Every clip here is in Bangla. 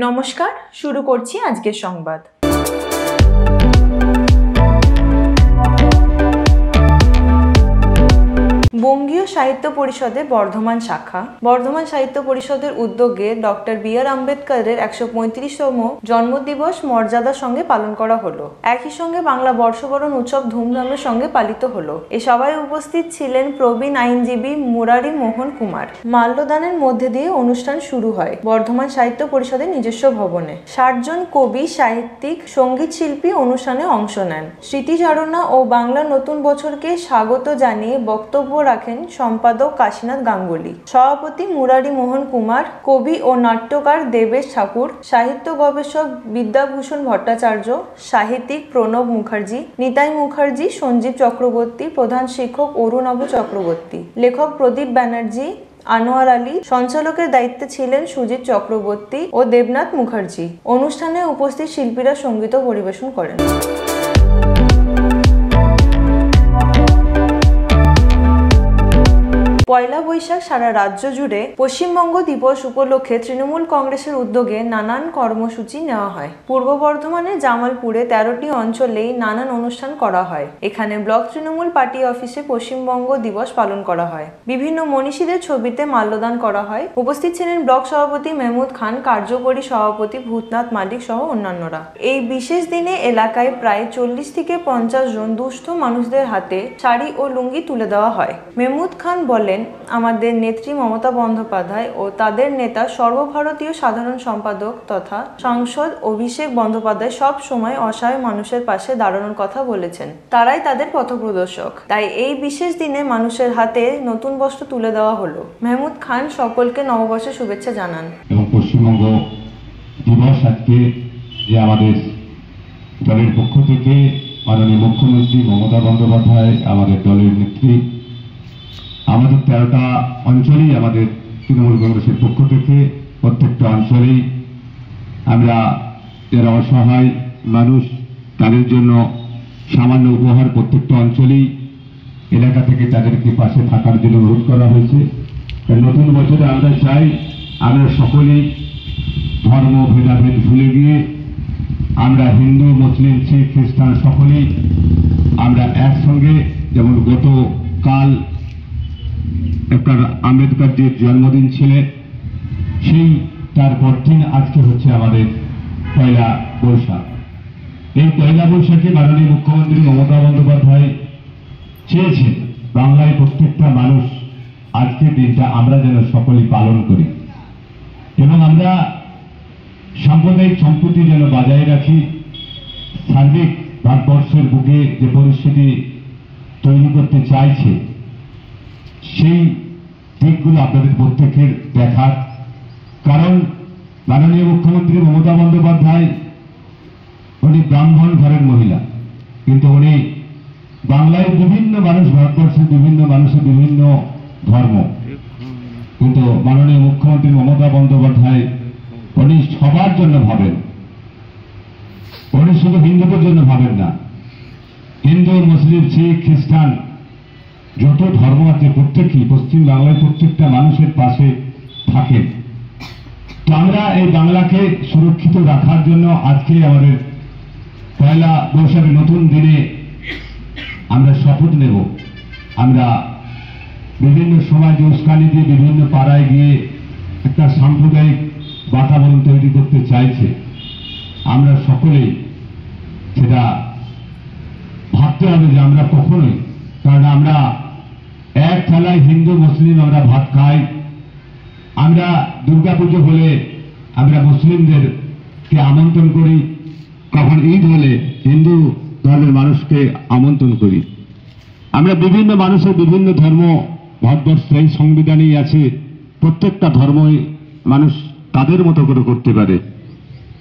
নমস্কার, শুরু করছি আজকের সংবাদ। বঙ্গীয় সাহিত্য পরিষদের বর্ধমান শাখা বর্ধমান সাহিত্য পরিষদের উদ্যোগে ডক্টর বি.আর. আম্বেদকরের 135তম জন্মদিবস মর্যাদার সঙ্গে পালন করা হলো। একই সঙ্গে বাংলা বর্ষবরণ উৎসব ধুমধামের সঙ্গে পালিত হলো। এ সভায় উপস্থিত ছিলেন প্রবীণ আইনজীবী মুরারি মোহন কুমার। মাল্যদানের মধ্যে দিয়ে অনুষ্ঠান শুরু হয় বর্ধমান সাহিত্য পরিষদের নিজস্ব ভবনে। 60 জন কবি, সাহিত্যিক, সঙ্গীত শিল্পী অনুষ্ঠানে অংশ নেন। স্মৃতিচারণা ও বাংলা নতুন বছরকে স্বাগত জানিয়ে বক্তব্য রাখেন সম্পাদক কাশীনাথ গাঙ্গুলি, সভাপতি মুরারি মোহন কুমার, কবি ও নাট্যকার দেবেশ ঠাকুর, সাহিত্য গবেষক বিদ্যাভূষণ ভট্টাচার্য, সাহিত্যিক প্রণব মুখার্জি, নিতাই মুখার্জি, সঞ্জীব চক্রবর্তী, প্রধান শিক্ষক অরুণাভ চক্রবর্তী, লেখক প্রদীপ ব্যানার্জি, আনোয়ার আলী, সঞ্চালকের দায়িত্বে ছিলেন সুজিত চক্রবর্তী ও দেবনাথ মুখার্জি। অনুষ্ঠানে উপস্থিত শিল্পীরা সঙ্গীত পরিবেশন করেন। পয়লা বৈশাখ সারা রাজ্য জুড়ে পশ্চিমবঙ্গ দিবস উপলক্ষে তৃণমূল কংগ্রেসের উদ্যোগে নানান কর্মসূচি নেওয়া হয়। পূর্ব বর্ধমানের জামালপুরে 13টি অঞ্চলেই নানান অনুষ্ঠান করা হয়। এখানে ব্লক তৃণমূল পার্টি অফিসে পশ্চিমবঙ্গ দিবস পালন করা হয়। বিভিন্ন মনীষীদের ছবিতে মাল্যদান করা হয়। উপস্থিত ছিলেন ব্লক সভাপতি মেহমুদ খান, কার্যকরী সভাপতি ভূতনাথ মালিক সহ অন্যান্যরা। এই বিশেষ দিনে এলাকায় প্রায় 40 থেকে 50 জন দুস্থ মানুষদের হাতে শাড়ি ও লুঙ্গি তুলে দেওয়া হয়। মেহমুদ খান বলেন, আমাদের নেত্রী মমতা বন্দ্যোপাধ্যায় ও তাদের নেতা সর্বভারতীয় সাধারণ সম্পাদক তথা সাংসদ অভিষেক বন্দ্যোপাধ্যায় সব সময় অসহায় মানুষের পাশে দাঁড়ানোর কথা বলেছেন। তারাই তাদের পথপ্রদর্শক। তাই এই বিশেষ দিনে মানুষের হাতে নতুন বস্ত্র তুলে দেওয়া হলো। মেহমুদ খান সকলকে নববর্ষের শুভেচ্ছা জানান। এবং পশ্চিমবঙ্গ দিবস আজকে যে আমাদের দলের পক্ষ থেকে মাননীয় মুখ্যমন্ত্রী মমতা বন্দ্যোপাধ্যায়, আমাদের দলের নেত্রী, আমাদের 13টা অঞ্চলেই আমাদের তৃণমূল কংগ্রেসের পক্ষ থেকে প্রত্যেকটা অঞ্চলেই আমরা যারা অসহায় মানুষ তাদের জন্য সামান্য উপহার প্রত্যেকটা অঞ্চলেই এলাকা থেকে তাদেরকে পাশে থাকার জন্য অনুরোধ করা হয়েছে। নতুন বছরে আমরা চাই আমরা সকলেই ধর্ম ভেদাভেদ ভুলে গিয়ে আমরা হিন্দু, মুসলিম, শিখ, খ্রিস্টান সকলেই আমরা একসঙ্গে, যেমন গতকাল ডক্টর আম্বেদকরজির জন্মদিন ছিল, সেই তার পরদিন আজকে হচ্ছে আমাদের পয়লা বৈশাখ। এই পয়লা বৈশাখে মাননীয় মুখ্যমন্ত্রী মমতা বন্দ্যোপাধ্যায় চেয়েছেন বাংলায় প্রত্যেকটা মানুষ আজকের দিনটা আমরা যেন সকলেই পালন করি এবং আমরা সাম্প্রদায়িক সম্প্রীতি যেন বজায় রাখি। সার্বিক ভারতবর্ষের বুকে যে পরিস্থিতি তৈরি করতে চাইছে সেই দিকগুলো আপনাদের প্রত্যেকের দেখার, কারণ মাননীয় মুখ্যমন্ত্রী মমতা বন্দ্যোপাধ্যায় উনি ব্রাহ্মণ ঘরের মহিলা, কিন্তু উনি বাংলায় বিভিন্ন মানুষ, ভারতবর্ষের বিভিন্ন মানুষের বিভিন্ন ধর্ম, কিন্তু মাননীয় মুখ্যমন্ত্রী মমতা বন্দ্যোপাধ্যায় উনি সবার জন্য ভাবেন। উনি শুধু হিন্দুদের জন্য ভাবেন না, হিন্দু, মুসলিম, শিখ, খ্রিস্টান যত ধর্ম আছে প্রত্যেকই পশ্চিম বাংলায় প্রত্যেকটা মানুষের পাশে থাকেন। তো আমরা এই বাংলাকে সুরক্ষিত রাখার জন্য আজকে আমাদের পয়লা বৈশাখের নতুন দিনে আমরা শপথ নেব। আমরা বিভিন্ন সমাজে উস্কানি দিয়ে বিভিন্ন পাড়ায় গিয়ে একটা সাম্প্রদায়িক বাতাবরণ তৈরি করতে চাইছে। আমরা সকলেই সেটা ভাবতে হবে যে আমরা কখনোই, কারণ আমরা এক থালায় হিন্দু মুসলিম আমরা ভাত খাই। আমরা দুর্গাপুজো হলে আমরা মুসলিমদেরকে আমন্ত্রণ করি, কখন ঈদ হলে হিন্দু ধর্মের মানুষকে আমন্ত্রণ করি। আমরা বিভিন্ন মানুষের বিভিন্ন ধর্ম ভারতবর্ষের এই সংবিধানেই আছে, প্রত্যেকটা ধর্মই মানুষ তাদের মতো করে করতে পারে।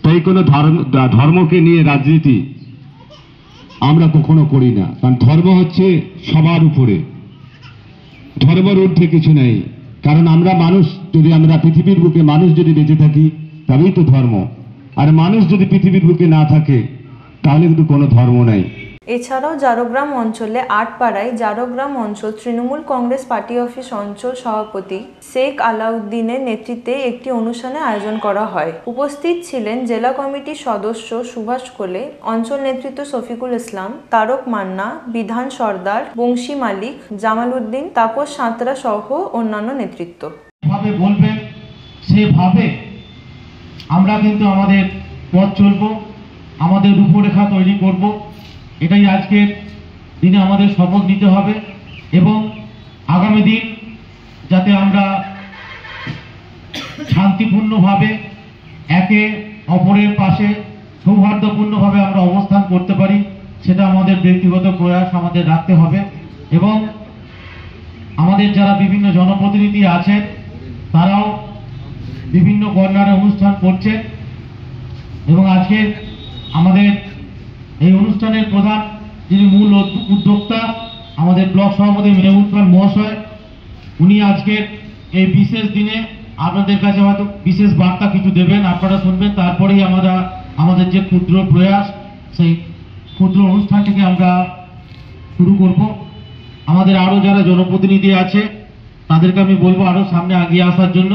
তাই কোনো ধর্মকে নিয়ে রাজনীতি আমরা কখনো করি না, কারণ ধর্ম হচ্ছে সবার উপরে, ধর্মের ঊর্ধ্বে কিছু নেই। কারণ আমরা মানুষ, যদি আমরা পৃথিবীর বুকে মানুষ যদি বেঁচে থাকি তবেই তো ধর্ম, আর মানুষ যদি পৃথিবীর বুকে না থাকে তাহলে কিন্তু কোনো ধর্ম নাই। এছাড়াও জারোগ্রাম অঞ্চলে আটপাড়ায় জারোগ্রাম অঞ্চল তৃণমূল কংগ্রেস পার্টি অফিস অঞ্চল সভাপতি শেখ আলাউদ্দিনের নেতৃত্বে একটি অনুষ্ঠানের আয়োজন করা হয়। উপস্থিত ছিলেন জেলা কমিটির সদস্য সুভাষ কোলে, অঞ্চল নেতৃত্ব শফিকুল ইসলাম, তারক মান্না, বিধান সর্দার, বংশী মালিক, জামাল উদ্দিন, তাপস সাঁতরা সহ অন্যান্য নেতৃত্ব। ভাবে বলবেন সেভাবে আমরা কিন্তু আমাদের পথ চলবো, আমাদের রূপরেখা তৈরি করব। এটাই আজকের দিনে আমাদের শপথ নিতে হবে এবং আগামী দিন যাতে আমরা শান্তিপূর্ণভাবে একে অপরের পাশে সৌহার্দ্যপূর্ণভাবে আমরা অবস্থান করতে পারি, সেটা আমাদের ব্যক্তিগত প্রয়াস আমাদের রাখতে হবে। এবং আমাদের যারা বিভিন্ন জনপ্রতিনিধি আছেন তারাও বিভিন্ন কর্নারে অনুষ্ঠান করছে এবং আজকে আমাদের এই অনুষ্ঠানের প্রধান যিনি মূল উদ্যোক্তা আমাদের ব্লক সভাপতি মেহবুব খান মহাশয়, উনি আজকের এই বিশেষ দিনে আপনাদের কাছে হয়তো বিশেষ বার্তা কিছু দেবেন, আপনারা শুনবেন, তারপরেই আমরা আমাদের যে ক্ষুদ্র প্রয়াস সেই ক্ষুদ্র অনুষ্ঠানটিকে আমরা শুরু করব। আমাদের আরো যারা জনপ্রতিনিধি আছে তাদেরকে আমি বলবো আরো সামনে এগিয়ে আসার জন্য।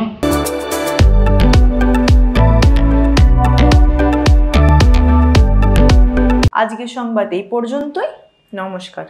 আজকের সংবাদ এই পর্যন্তই। নমস্কার।